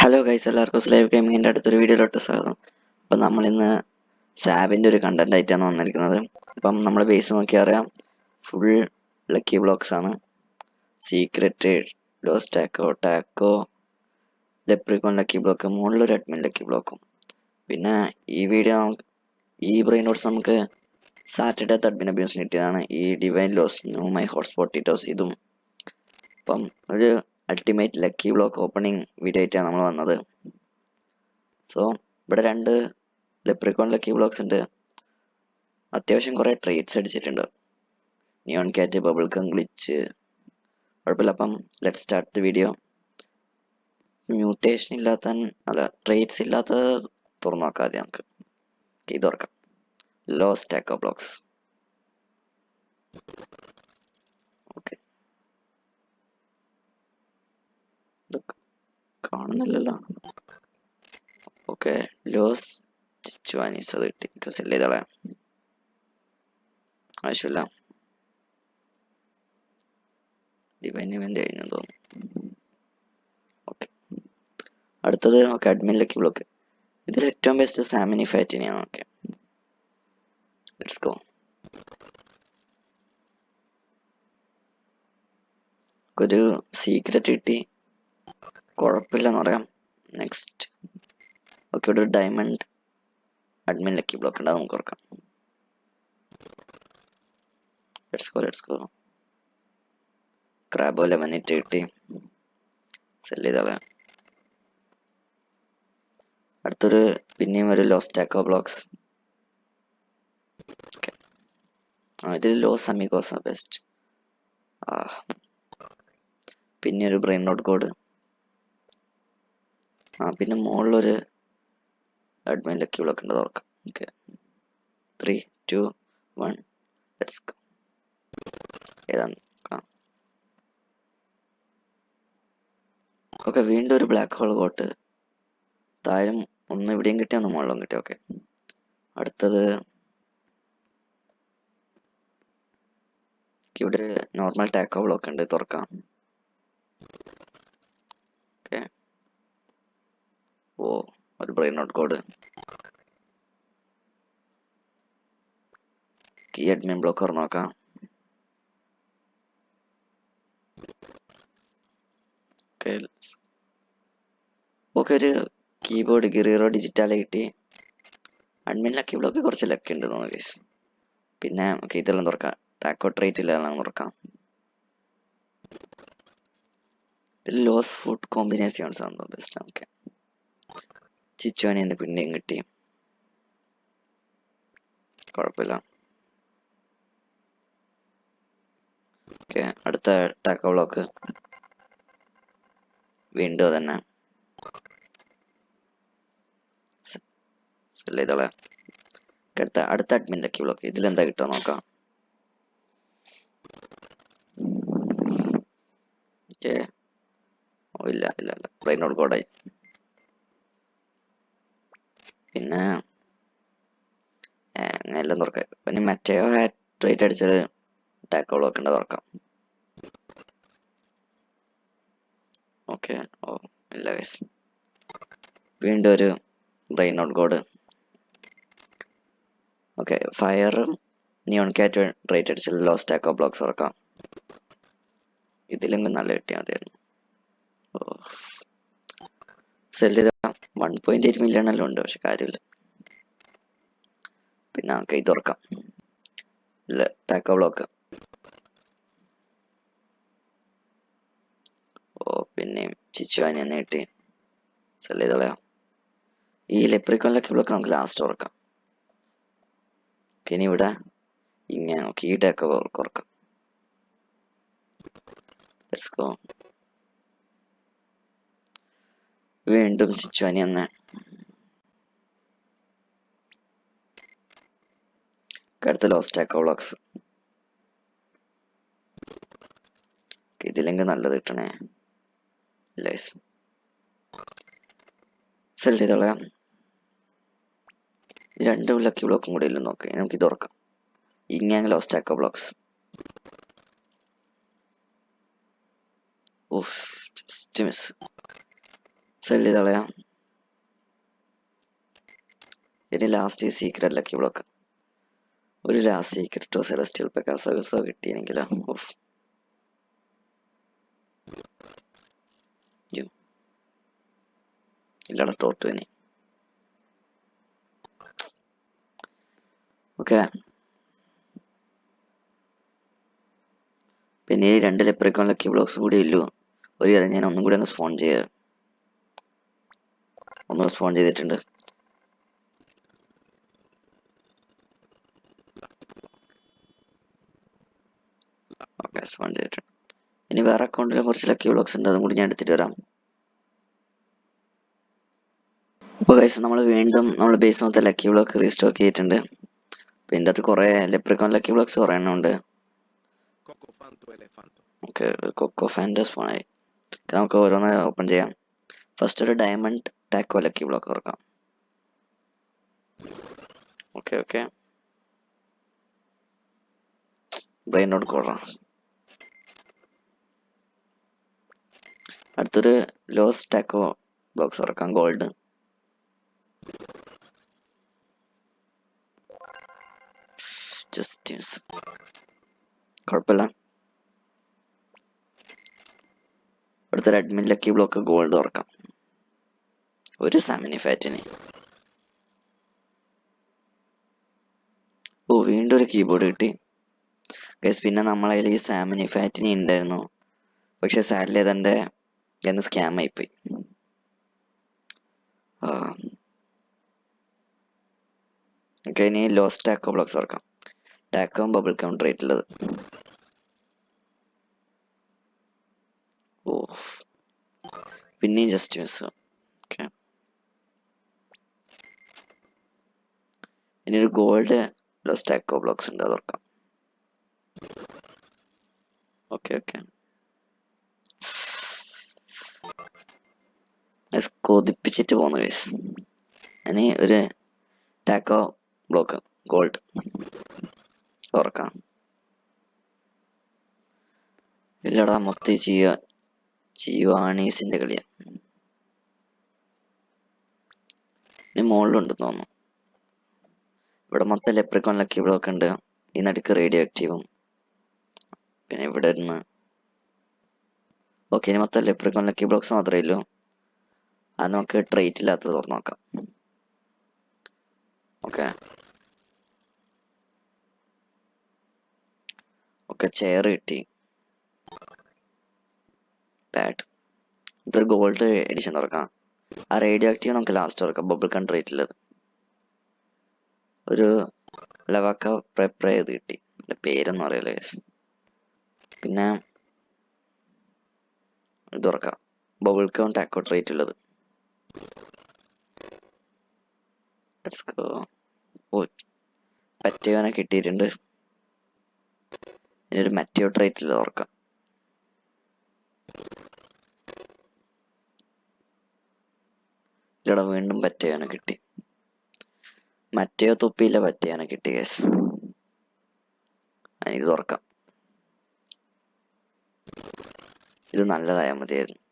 Hello guys, എല്ലാവർക്കും സ്ലൈവ് ഗെയിമിങ്ങിൻ്റെ അടുത്തൊരു വീഡിയോയിലോട്ട് സ്വാഗതം. അപ്പം നമ്മളിന്ന് സാബിൻ്റെ ഒരു കണ്ടന്റ് ആയിട്ടാണ് വന്നിരിക്കുന്നത്. അപ്പം നമ്മൾ ബേസ് നോക്കി അറിയാം, ഫുൾ ലക്കി ബ്ലോക്സ് ആണ്. Secret, los taco, leprechaun lucky block, മുകളിലൊരു അഡ്മിൻ ലക്കി ബ്ലോക്കും. പിന്നെ ഈ ബ്രെയിൻ നോട്ട്സ് നമുക്ക് സാറ്റർഡേ അഡ്മിൻ അബ്യൂസിന് കിട്ടിയതാണ്. ഈ divine los, new my hotspot ടീറ്റോസ് ഇതും. അപ്പം ഒരു ultimate lucky block opening video ആയിട്ടാണ് നമ്മൾ വന്നത്. സോ ഇവിടെ 2 ലെപ്രിക്കോൺ ലക്കി ബ്ലോക്സ് ഉണ്ട്. അത്യാവശ്യം കുറേ ട്രേഡ്സ് അടിച്ചിട്ടുണ്ട്. നിയോൺ കാറ്റ്, ബബിൾ ഗം, ഗ്ലിച്ച്, കുഴപ്പമില്ല. അപ്പം let start the video. Mutation trades ഇല്ലാത്ത തുറന്നു നോക്കാതെ നമുക്ക് ഇത് തുറക്കാം. Los taco blocks. ഓക്കെ, കാണുന്നില്ലല്ലോ. ഓക്കെ, ലോസ് ചിച്ചുവാനീസ് അത് കിട്ടി. സെല് ചെയ്തോളെ, ആവശ്യമില്ല. ഡിവൈൻ ഇവന്റ് കഴിഞ്ഞു തോന്നുന്നു. ഓക്കെ, അടുത്തത് ഓക്കെ അഡ്മിൻ ലക്കി ബ്ലോക്ക്. ഇതിൽ ഏറ്റവും ബെസ്റ്റ് സാമിനി ഫാറ്റിനെയാണ്. Okay, let's go. ഒരു സീക്രറ്റ് കിട്ടി, കുഴപ്പമില്ലെന്ന് പറയാം. നെക്സ്റ്റ് ഓക്കെ, ഇവിടെ ഒരു ഡയമണ്ട് അഡ്മിൻ ലക്കി ബ്ലോക്ക് ഉണ്ട്, അത് നമുക്ക് ഓർക്കാം. Let's go. ക്രാബോ 11 കിട്ടി, സെല് ചെയ്തോളാം. അടുത്തൊരു പിന്നെയും ഒരു ലോസ് ടാക്കോ ബ്ലോക്സ്. ഇതിൽ ലോസ് അമിഗോസ് ബെസ്റ്റ്. പിന്നെ ഒരു ബ്രെയിൻ നോട്ട് കോഡ്. പിന്നെ മുകളിലൊരു അഡ്മിൻ ലക്കി ബ്ലോക്ക് ഉണ്ട്, ഓർക്കാം. Okay, 3, 2, 1 let's go. ഏതാണ്? ഓക്കെ, വീണ്ടും ഒരു ബ്ലാക്ക് ഹോൾ കോട്ട്. താഴെ ഒന്ന് ഇവിടെയും കിട്ടി, ഒന്ന് മുകളിലും കിട്ടി. ഓക്കെ, അടുത്തത് ഇവിടെ ഒരു നോർമൽ ടാക്കോ ബ്ലോക്ക് ഉണ്ട്, തുറക്കാം. ഓക്കെ, ഒരു ബ്രെയിൻ നോട്ട് കോഡ്. ഈ അഡ്മിൻ ബ്ലോക്കർ നോക്കാം. ഓക്കെ, ഒരു കീബോർഡ് ഗിറീറോ ഡിജിറ്റാലെ കിട്ടി. അഡ്മിൻ ലക്കി ബ്ലോക്ക് കുറച്ച് ലക്ക് ഉണ്ട് തോന്നുന്നു. പിന്നെ ഓക്കെ, ഇതെല്ലാം തുറക്കാം. ടാക്കോ ട്രേറ്റ് ഇല്ലെല്ലാം തുറക്കാം. ഇതിൽ ലോസ് ഫുഡ് കോമ്പിനേഷൻസ് ആണോ ബെസ്റ്റ്. ഓക്കെ, ചിച്ചുവാനിന്റെ പിന്നെയും കിട്ടി, കുഴപ്പമില്ല. ഓക്കെ, അടുത്ത ടാക്കോ ബ്ലോക്ക് വീണ്ടും തന്നെ സെല് ചെയ്തോളാം. അടുത്ത അഡ്മിൻ ലക്കി ബ്ലോക്ക്. ഇതിലെന്താ കിട്ടുക നോക്കാം. ഓക്കെ, ഇല്ല ബ്രെയിൻ നോട്ട് കോഡായി. പിന്നെ എല്ലാം തുറക്കാം. പിന്നെ മറ്റേ ട്രേറ്റ് അടിച്ചൊരു ടാക്കോ ബ്ലോക്ക് ഉണ്ട്, തുറക്കാം. ഓക്കെ, ഇല്ല ഗൈസ്. വീണ്ടും ഒരു ബ്രെയിൻ നോട്ട് കോഡ്. ഓക്കെ, ഫയറും നിയോൺ കാറ്റ് ട്രേറ്റ് അടിച്ച ലോസ് ടാക്കോ ബ്ലോക്സ് തുറക്കാം. ഇതിലെങ്കിലും നല്ല കിട്ടിയാൽ മതിയായിരുന്നു. സെല് ചെയ്ത 1.8 മില്യൺ എല്ലാം ഉണ്ട്, പക്ഷെ കാര്യമില്ല. പിന്നെ നമുക്ക് ഇത് തുറക്കാം. Taco block. പിന്നെയും ചിച്ചുവാനി തന്നെ കിട്ടി, സെല് ചെയ്തോളയാം. ഈ ലെപ്രിക്കോൺ ലക്കി ബ്ലോക്ക് നമുക്ക് ലാസ്റ്റ് തുറക്കാം. ഇനി ഇവിടെ ഇങ്ങനെ നോക്കി ഈ ടാക്കോ ബ്ലോക്ക് തുറക്കാം. Let's go. വീണ്ടും ചിച്ചുവാനി തന്നെ. അടുത്ത ലോസ് ടാക്കോ ബ്ലോക്സ്. ഇതില്ലെങ്കിൽ നല്ലത് കിട്ടണേ. സെല് ചെയ്തോളാം. 2 ലക്കി ബ്ലോക്കും കൂടെ ഇല്ല നോക്കി, നമുക്ക് ഇത് തുറക്കാം. ഇങ്ങനെ los taco blocks. Just miss. Sell ചെയ്ത് കളയാം. ഇനി ലാസ്റ്റ് സീക്രട്ട് ലക്കി ബ്ലോക്ക്. ഒരു ലാസ്റ്റ് സീക്രട്ടോ സെലസ്റ്റിയൽ പെഗാസസോ കിട്ടിയെങ്കിലോ. ഇല്ലടാ ടോട്ട് തന്നെ. ഓക്കെ, പിന്നെ ഈ 2 ലെപ്രിക്കോൺ ലക്കി ബ്ലോക്സും കൂടി ഇല്ലു. ഒരു കാര്യം ഞാൻ ഒന്നും കൂടി ഒന്ന് സ്പോൺ ചെയ്യാം. ഒന്ന് സ്പോൺ ചെയ്തിട്ടുണ്ട്. ഓക്കെ, സ്പോൺ ചെയ്തിട്ടുണ്ട്. ഇനി വേറെ അക്കൗണ്ടിലും കുറച്ച് ലക്കി ബ്ലോക്സ് ഉണ്ട്, അതും കൂടി ഞാൻ എടുത്തിട്ട് വരാം. അപ്പോൾ ഗൈസ് നമ്മൾ വീണ്ടും നമ്മൾ ബേസ് മൊത്തം ലക്കി ബ്ലോക്ക് റീസ്റ്റോക്ക് ചെയ്തിട്ടുണ്ട്. അപ്പോൾ ഇതിൻ്റെ അകത്ത് കുറേ ലെപ്രിക്കോൺ ലക്കി ബ്ലോക്സ് കുറേ എണ്ണം ഉണ്ട്. ഓക്കെ, കൊക്കോ ഫാൻ്റെ സ്പോണായി. നമുക്ക് ഓരോന്ന് ഓപ്പൺ ചെയ്യാം. ഫസ്റ്റ് ഒരു ഡയമണ്ട് ടാക്കോ ലക്കി ബ്ലോക്ക് തുറക്കാം. ഓക്കെ ഓക്കെ, ബ്രെയിൻ നോട്ട് കോളാം. അടുത്തൊരു ലോസ് ടാക്കോ ബോക്സ് തുറക്കാം, ഗോൾഡ്. ജസ്റ്റ് കുഴപ്പമില്ല. അടുത്തൊരു അഡ്മിൻ ലക്കി ബ്ലോക്ക് ഗോൾഡ് തുറക്കാം, ഒരു സാമിനി ഫാറ്റിന്. ഓ, വീണ്ടും ഒരു കീബോർഡ് കിട്ടി ഗൈസ്. പിന്നെ നമ്മളതിൽ ഈ സാമിനി ഫാറ്റിനി ഉണ്ടായിരുന്നു, പക്ഷെ സാഡ്ലി അതെൻ്റെ എന്ന് സ്കാം ആയിപ്പോയി. ഓക്കെ, ഇനി ലോസ്റ്റ് ടാക്കോ ബ്ലോക്സ് തുറക്കാം. ടാക്കോ ബബിൾ കൗണ്ടർ ആയിട്ടുള്ളത്. ഓ, പിന്നെയും ജസ്റ്റ് മിസ്. ഓക്കെ, ഇനി ഒരു ഗോൾഡ് ലോസ്റ്റ് ടാക്കോ ബ്ലോക്സ് ഉണ്ട്, അത് തുറക്കാം. ഓക്കെ ഓക്കെ, കൊതിപ്പിച്ചിട്ട് പോന്നു ഗൈസ്. ഇനി ഒരു ടാക്കോ ബ്ലോക്ക് ഗോൾഡ് തുറക്കാം. ഇല്ലടാ, മൊത്തം ജിയോണീസിന്റെ കളിയാ. ഇനി മുകളിലുണ്ടെന്ന് തോന്നുന്നു. ഇവിടെ മൊത്തം ലെപ്രിക്കോൺ ലക്കി ബ്ലോക്ക് ഉണ്ട്. ഈ നടുക്ക് റേഡിയോ ആക്റ്റീവും. പിന്നെ ഇവിടെ ഇരുന്ന് ഓക്കെ, ഇനി മൊത്തം ലെപ്രിക്കോൺ ലക്കി ബ്ലോക്സ് മാത്രമേ ഉള്ളൂ. അത് നമുക്ക് ട്രേറ്റ് ഇല്ലാത്തത് തുറന്നു നോക്കാം. ഓക്കെ ഓക്കെ, ചെയർ കിട്ടി. ബാറ്റ്. ഇതൊരു ഗോൾഡ് എഡിഷൻ തുറക്കാം. ആ റേഡിയോ ആക്റ്റീവ് നമുക്ക് ലാസ്റ്റ് തുറക്കാം, ബബിൾ കൺട്രേറ്റ് ഉള്ളത്. ഒരു ലവാക്ക പ്രെപ്ര ചെയ്ത് കിട്ടി, പേരൊന്നും അറിയില്ല. പിന്നെ ഇത് തുറക്കാം, ബബിൾ കം ടാക്കോ ട്രേറ്റ് ഉള്ളത്. ഓ, പറ്റിയവനെ കിട്ടിയിട്ടുണ്ട്. ഇനി ഒരു മറ്റിയോ ട്രേറ്റിൽ തുറക്കാം. ഇവിടെ വീണ്ടും പറ്റിയവനെ കിട്ടി. മറ്റേ തൊപ്പിയില്ല, പറ്റിയവനെ കിട്ടി കേസ്. ഇത് തുറക്കാം. ഇത് നല്ലതായാൽ മതിയായിരുന്നു,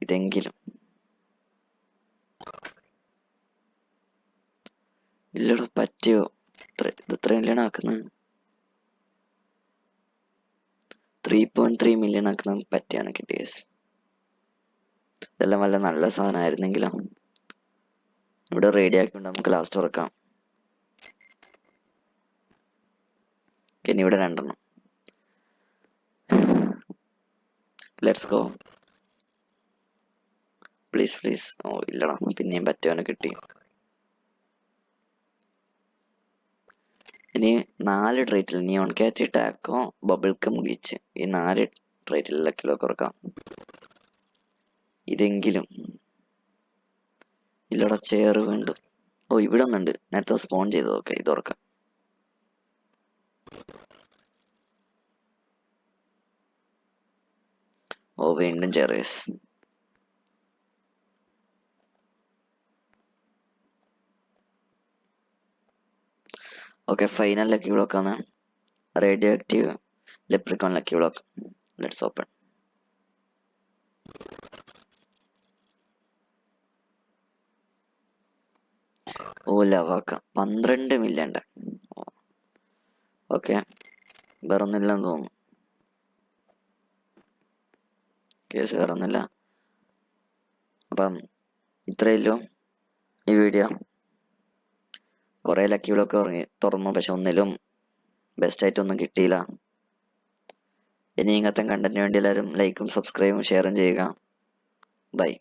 ഇതെങ്കിലും. ഇല്ലടാ, പറ്റിയോ? ഇത് എത്ര മില്യൺ ആക്കുന്നത്? 3.3 മില്യൺ ആക്കുന്ന പറ്റിയാണ് കിട്ടിയ കേസ്. ഇതെല്ലാം വല്ല നല്ല സാധനമായിരുന്നെങ്കിലോ. ഇവിടെ റേഡിയോ ആക്കിക്കൊണ്ട് നമുക്ക് ലാസ്റ്റ് തുറക്കാം. ഇനി ഇവിടെ 2 ലെറ്റ്സ് ഗോ. Please please. ഓ ഇല്ലടാ, പിന്നെയും പറ്റിയവനെ കിട്ടി. ഇനി 4 ട്രേറ്റിൽ neon cat, taco, bubblegum, glitch, ഈ 4 ട്രേറ്റിൽ ലക്കിലോ കുറക്കാം. ഇതെങ്കിലും. ഇല്ലടാ, ചെയർ വീണ്ടും. ഓ, ഇവിടെ ഒന്നുണ്ട്, നേരത്തെ സ്പോൺ ചെയ്തത്. ഓക്കെ, ഇത് തുറക്കാം. ഓ, വീണ്ടും chairs. Okay, final lucky block ആണ് radioactive leprechaun lucky block. Let's open. ഓ ലവാക്ക 12 മില്യൻ്റെ. ഓക്കെ, വേറൊന്നുമില്ലെന്ന് തോന്നുന്നു. കേസ് വേറൊന്നുമില്ല. അപ്പം ഇത്രയല്ലോ ഈ വീഡിയോ. കുറേ ലക്കി ബ്ലോക്ക് തുറന്നു, പക്ഷെ ഒന്നിലും ബെസ്റ്റായിട്ടൊന്നും കിട്ടിയില്ല. ഇനി ഇങ്ങനത്തെ കണ്ടന്റിന് വേണ്ടി എല്ലാവരും ലൈക്കും സബ്സ്ക്രൈബും ഷെയറും ചെയ്യുക. ബൈ.